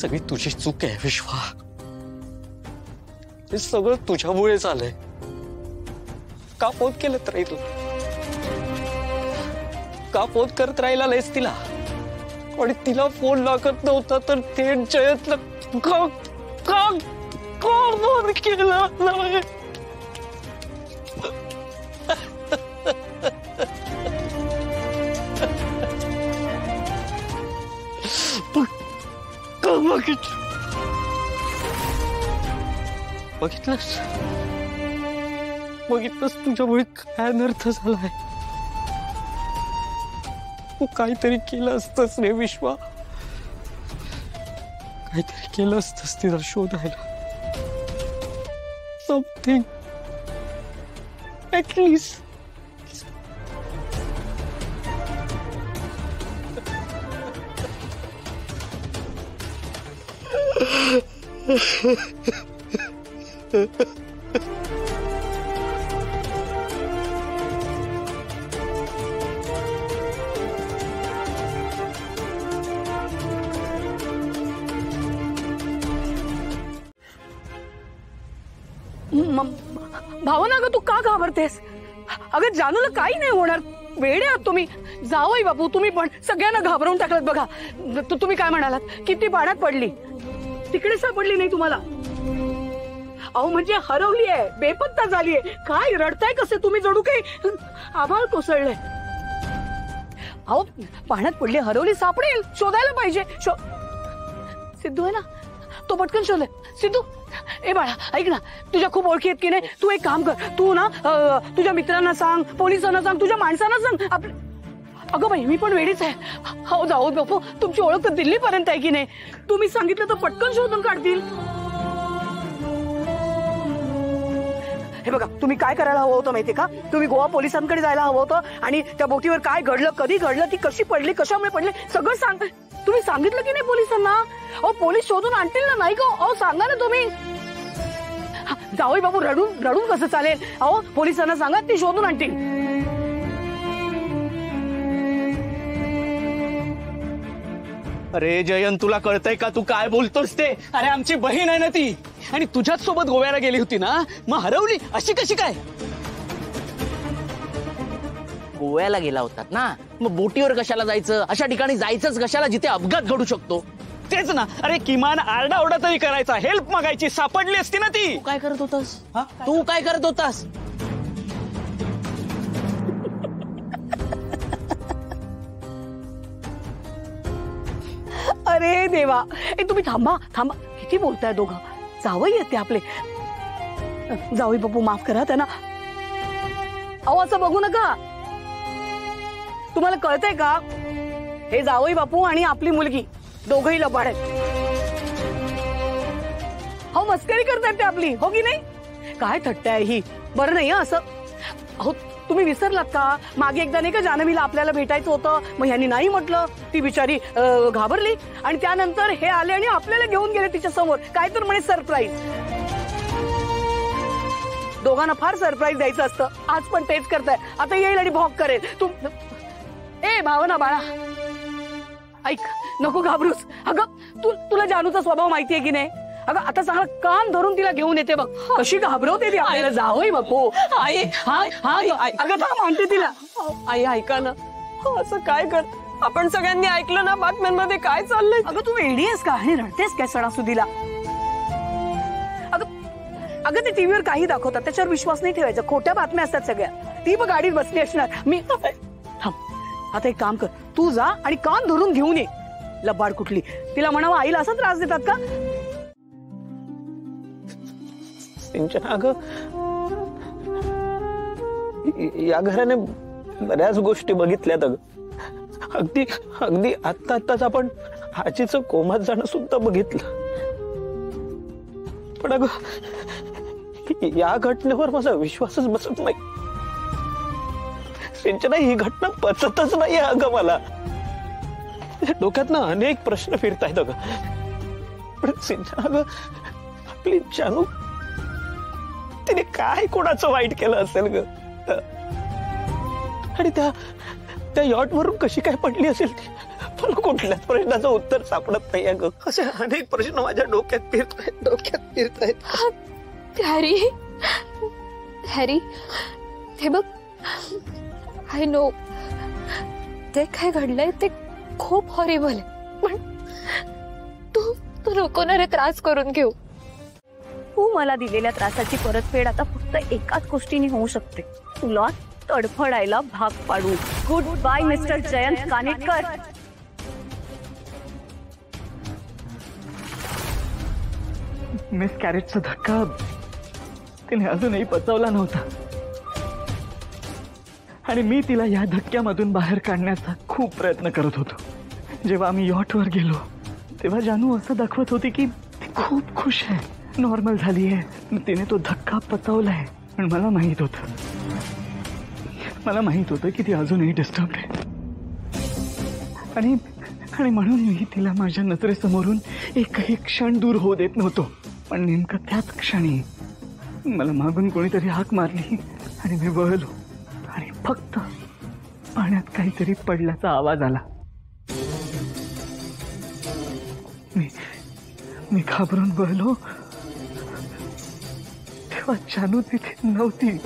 सगळी तुझी चूक आहे विश्वा. हे सगळं तुझ्यामुळे झालंय. का फोन केलं राहील, का फोन करत राहिला नाहीस तिला? आणि तिला फोन लागत नव्हता तर ते जयंतला का का का फोन केला नाही? बघितलंस बघितलंस तुझ्यामुळे काय अनर्थ झालाय. तू काहीतरी केलं असतंस रे विश्वा, काहीतरी केलं असतंस तिला शोधायला. Something at least. भावना ग, तू का घाबरतेस? अगं जानूला काही नाही होणार, वेडे आहात तुम्ही. जावई बापू तुम्ही पण सगळ्यांना घाबरवून टाकलात बघा. तुम्ही काय म्हणालात? किती पाण्यात पडली, तिकडे सापडली नाही तुम्हाला? अहो म्हणजे हरवली आहे, बेपत्ता झाली आहे. काय रडताय कसे तुम्ही? जणू काही आभाळ कोसळलंय. अहो पाण्यात पडली, हरवली, सापडेल, शोधायला पाहिजे. सिद्धू आहे ना, तो पटकन शोधले. सिद्धू ए बाळा ऐक ना, तुझ्या खूप ओळखी आहेत की नाही, तू एक काम कर, तू ना तुझ्या मित्रांना सांग, पोलिसांना सांग, तुझ्या माणसांना सांग. अगं बाई मी पण वेडीच आहे. हो जाऊ बापू, तुमची ओळख तर दिल्लीपर्यंत आहे की नाही, तुम्ही सांगितलं तर पटकन शोधून काढतील. हे बघा तुम्ही काय करायला हवं होतं माहितीये का? तुम्ही गोवा पोलिसांकडे जायला हवं होतं आणि त्या बोटीवर काय घडलं, कधी घडलं, ती कशी पडली, कशामुळे पडली, सगळं सांग. तुम्ही सांगितलं की नाही पोलिसांना? अहो पोलीस शोधून आणतील ना. नाही का? अहो सांगा ना तुम्ही. जावई बाबू रडून रडून कसं चालेल? अहो पोलिसांना सांगा, ती शोधून आणतील. अरे जयंत तुला कळतंय का तू काय बोलतोस ते? अरे आमची बहीण आहे ना ती, आणि तुझ्याच सोबत गोव्याला गेली होती ना, मग हरवली अशी कशी काय? गोव्याला गेला होतात ना, मग बोटीवर कशाला जायचं? अशा ठिकाणी जायचंच कशाला जिथे अपघात घडू शकतो? तेच ना. अरे किमान आरडाओरडा तरी करायचा, हेल्प मागायची, सापडली असती ना ती. तू काय करत होतास? तू काय करत होतास? अरे देवा, ए तुम्ही थांबा थांबा, किती बोलताय दोघं? जावई येते आपले. जावई बापू माफ करा त्यांना. अहो असं बघू नका. तुम्हाला कळतंय का? हे जावई बापू आणि आपली मुलगी दोघही लबाड आहेत. हो मस्करी करतायत ते आपली, हो की नाही? काय थट्टाय ही, बरं नाही असं. अहो तुम्ही विसरलात का? मागे एकदा नाही का जान्हवीला आपल्याला भेटायचं होतं, मग यांनी नाही म्हटलं, ती बिचारी घाबरली आणि त्यानंतर हे आले आणि आपल्याला घेऊन गेले तिच्या समोर. काय तर म्हणे सरप्राईज. दोघांना फार सरप्राईज द्यायचं असतं. आज पण तेच करताय. आता येईल आणि भॉक करेल. ए भावना बाळा ऐक, नको घाबरूस. अगं तुला जानूचा स्वभाव माहितीये की नाही? अगं आता चांगला कान धरून तिला घेऊन येते बघ, कशी घाबरवते ती आपल्याला. जावई बापू आई, अगं थांब आणते तिला. आई ऐका ना, असं काय कर? आपण सगळ्यांनी ऐकलं ना बातम्यांमध्ये काय चाललंय. अगं तू वेडी आहेस का आणि रडतेस काय सणासुदीला? अगं ते टीव्हीवर काही दाखवतात, त्याच्यावर विश्वास नाही ठेवायचा. खोट्या बातम्या असतात सगळ्या. ती पण गाडीत बसली असणार. मी थांब, आता एक काम कर, तू जा आणि कान धरून घेऊन ये. लबाड कुठली. तिला म्हणावं आईला असा त्रास देतात का? अगं या घराने बऱ्याच गोष्टी बघितल्यात. अगदी अगदी आत्ता आत्ताच आपण आजीचं कोमात जाणं सुद्धा बघितलं. पण अगं या घटनेवर माझा विश्वासच बसत नाही. सिंचना ही घटना पचतच नाही अगं मला. डोक्यात ना अनेक प्रश्न फिरतायत अगं. पण सिंचना अगं आपली जानू तिने काय कोणाचं वाईट केलं असेल ग? आणि त्या यॉट वरून कशी काय पडली असेल ती? मला कुठल्याच प्रश्नाचं उत्तर सापडत नाही अगं. असे अनेक प्रश्न माझ्या डोक्यात फिरतायत. हॅरी, हॅरी, हे बघ, आय नो ते काय घडलंय ते खूप हॉरिबल आहे, पण तू नको ना रे त्रास करून घेऊ. तू मला दिलेल्या त्रासाची परतफेड आता फक्त एकाच गोष्टीने होऊ शकते, तुला तडफडायला भाग पाडू. Good bye mister Jayant Kanetkar. Miss कॅरेटचा धक्का तिने अजूनही पचवला नव्हता आणि मी तिला या धक्क्यामधून बाहेर काढण्याचा खूप प्रयत्न करत होतो. जेव्हा आम्ही यॉटवर गेलो तेव्हा जानू असं दाखवत होती की ती खूप खुश आहे, नॉर्मल झाली आहे, तिने तो धक्का पचवलाय. पण मला माहित होतं की ती अजूनही डिस्टर्ब आहे आणि म्हणून मी तिला माझ्या नजरेसमोरून एकही क्षण दूर होऊ देत नव्हतो. पण नेमकं त्याच क्षणी मला मागून कोणीतरी हाक मारली आणि मी वळलो आणि फक्त पाण्यात काहीतरी पडल्याचा आवाज आला. मी घाबरून वळलो तेव्हा जानू तिथे नव्हती.